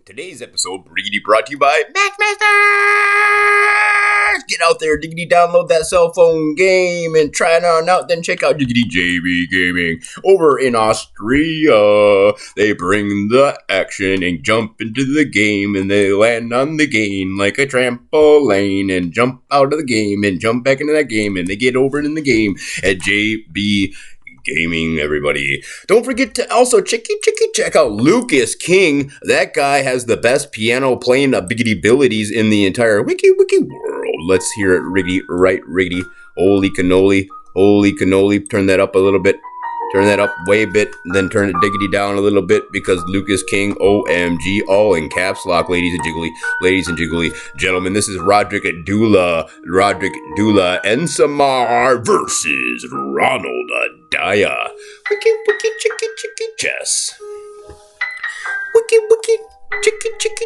Today's episode, Riggedy, brought to you by Matchmasters! Get out there, Diggity, download that cell phone game and try it on out, then check out Diggity JB Gaming. Over in Austria, they bring the action and jump into the game, and they land on the game like a trampoline and jump out of the game and jump back into that game, and they get over in the game at JB Gaming, everybody. Don't forget to also check out Lucas King. That guy has the best piano playing biggity abilities in the entire wiki world. Let's hear it, Riggedy, right, Riggedy. Holy cannoli, turn that up a little bit. Turn that up way a bit, and then turn it diggity down a little bit, because Lucas King, OMG, all in caps lock, ladies and jiggly gentlemen. This is rodrick Dula and Samar versus Ronald Adaya. Wiki chess. Wiki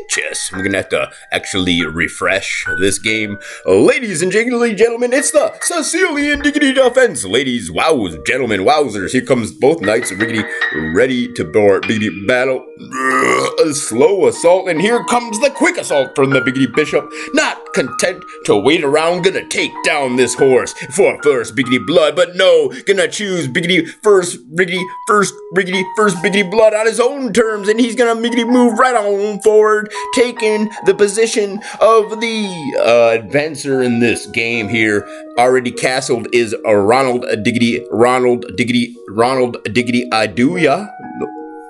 chess. We're gonna have to actually refresh this game. Ladies and gentlemen, it's the Sicilian Diggity Defense. Ladies, gentlemen, wowzers. Here comes both knights, Riggedy, ready to board Biggity battle. A slow assault, and here comes the quick assault from the Biggity Bishop. Not content to wait around, gonna take down this horse for first Biggity blood, but no, gonna choose Biggity first Biggity blood on his own terms, and he's gonna Biggity move right on forward, taking the position of the advancer in this game here. Already castled is Ronald Diggity Aduya.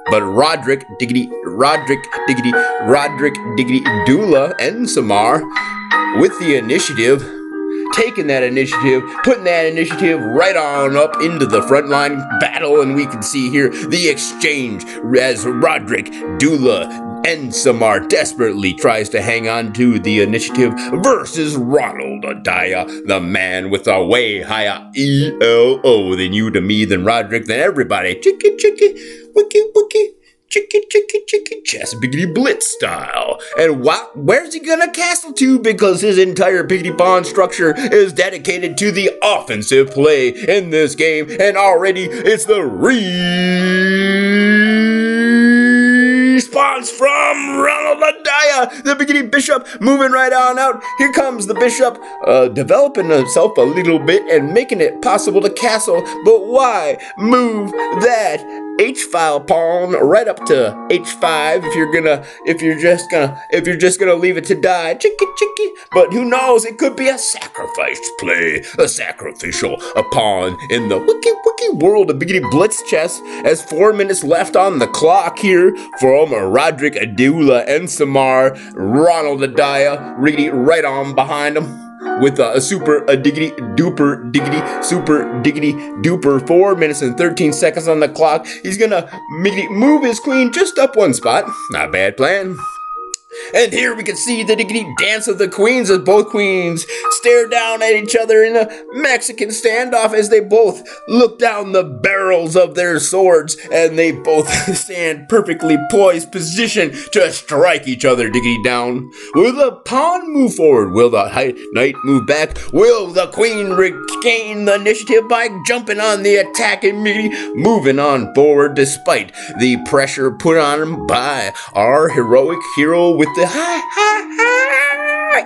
But Rodrick Diggity Dula and Samar with the initiative, taking that initiative, putting that initiative right on up into the frontline battle, and we can see here the exchange as Rodrick Dula and Samar desperately tries to hang on to the initiative versus Ronald Adaya, the man with a way higher ELO than you to me, than Rodrick, than everybody. Chicky chess, Biggity Blitz style. And where's he gonna castle to? Because his entire Biggity pawn structure is dedicated to the offensive play in this game, and already it's the response from Ronald Adaya, the Biggity Bishop, moving right on out. Here comes the Bishop, developing himself a little bit and making it possible to castle, but why move that H-file pawn right up to H5 if you're just gonna leave it to die? Chicky. But who knows? It could be a sacrifice play, a sacrificial pawn in the wiki world of Biggity Blitz chess. As 4 minutes left on the clock here from Rodrick Adula and Samar. Ronald Adaya, Riggedy right on behind him with a super diggity duper 4 minutes and 13 seconds on the clock. He's gonna move his queen just up one spot. Not a bad plan. And here we can see the diggity dance of the queens, as both queens stare down at each other in a Mexican standoff as they both look down the barrels of their swords, and they both stand perfectly poised position to strike each other diggity down. Will the pawn move forward? Will the knight move back? Will the queen regain the initiative by jumping on the attack and moving on forward despite the pressure put on him by our heroic hero with the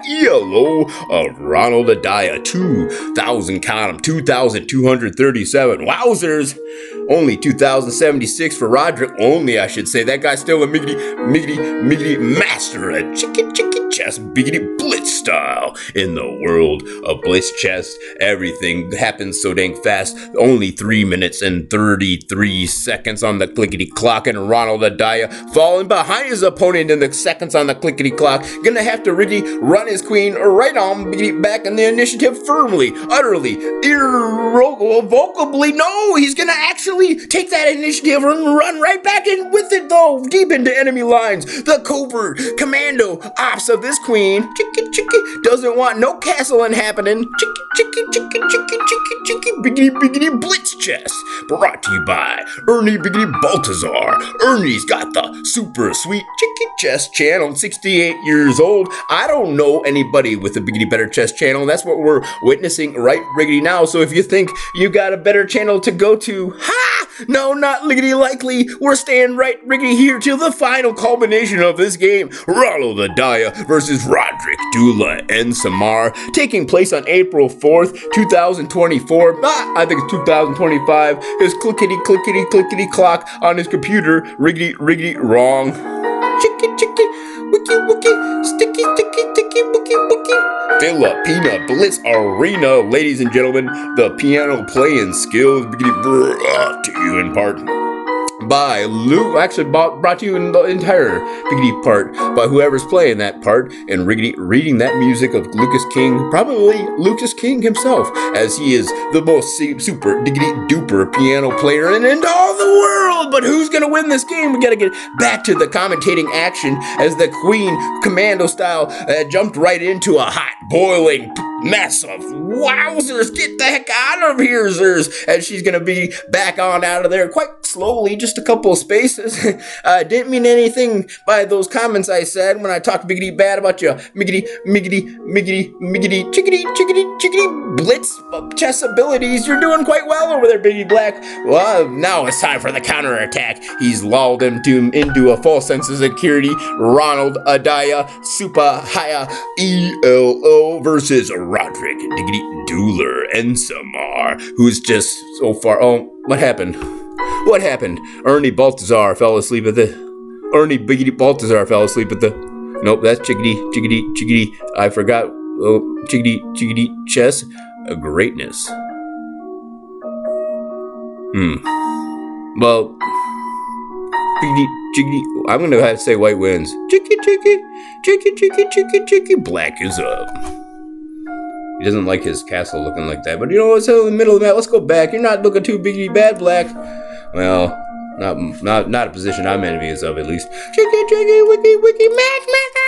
ELO of Ronald Adaya? 2,237. Wowzers! Only 2,076 for Rodrick. Only, I should say. That guy's still a miggity master at chicky chess, Biggity Blitz style. In the world of Blitz chess, everything happens so dang fast. Only 3 minutes and 33 seconds on the clickety clock, and Ronald Adaya falling behind his opponent in the seconds on the clickety clock. Gonna have to Riggedy run his queen right on Biggity back in the initiative firmly, utterly, irrevocably. No, he's gonna actually take that initiative and run right back in with it, though, deep into enemy lines. The covert commando ops of this queen, chicky, doesn't want no castling happening. Chicky, Biggity Blitz chess. Brought to you by Ernie Biggity Baltazar. Ernie's got the super sweet chicky chess channel, 68 years old. I don't know anybody with a Biggity better chess channel. That's what we're witnessing right Riggedy now. So if you think you got a better channel to go to, No, not liggity likely. We're staying right riggedy here till the final culmination of this game. Rollo the Daya versus Rodrick, Dula, and Samar, taking place on April 4th, 2024. I think it's 2025. His clickety clock on his computer. Riggedy wrong. Chicky, wiki, sticky, wiki. Filipina Blitz Arena, ladies and gentlemen, the piano playing skills brought to you in part by Luke, actually brought to you in the entire biggity part by whoever's playing that part and reading that music of Lucas King, probably Lucas King himself, as he is the most super diggity duper piano player in all the world. But who's gonna win this game? We gotta get back to the commentating action as the Queen commando style jumped right into a hot boiling mess of wowzers. Get the heck out of here, sirs, as she's gonna be back on out of there quite slowly, just a couple of spaces. Didn't mean anything by those comments I said when I talked biggity bad about you. Miggity, chickity, Blitz chess abilities. You're doing quite well over there, Biggie Black. Well, now it's time for the counterattack. He's lulled him into a false sense of security. Ronald Adaya, Super Haya ELO versus Rodrick, Diggity Dueler, and Samar, who's just so far. Oh, what happened? What happened? Ernie Baltazar fell asleep at the. Ernie Biggity Baltazar fell asleep at the. Nope, that's chickity. I forgot. Oh, chickity chess. A greatness. Well, chickity. I'm gonna have to say white wins. Chicky. Black is up. He doesn't like his castle looking like that, but you know, it's in the middle of that. Let's go back. You're not looking too biggity bad, Black. Well, not a position I'm envious of, at least. Chicky, wiki, matchmaker!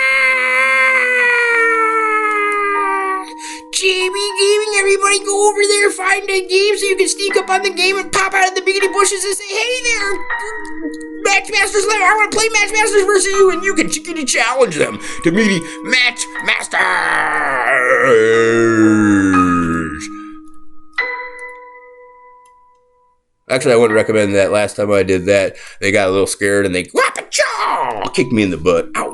JB Gaming, everybody go over there, find a game so you can sneak up on the game and pop out of the biggity bushes and say, hey there, Matchmasters, I want to play Matchmasters versus you, and you can chickity challenge them to meet Matchmasters. Actually, I wouldn't recommend that. Last time I did that, they got a little scared and they kicked me in the butt. Ow.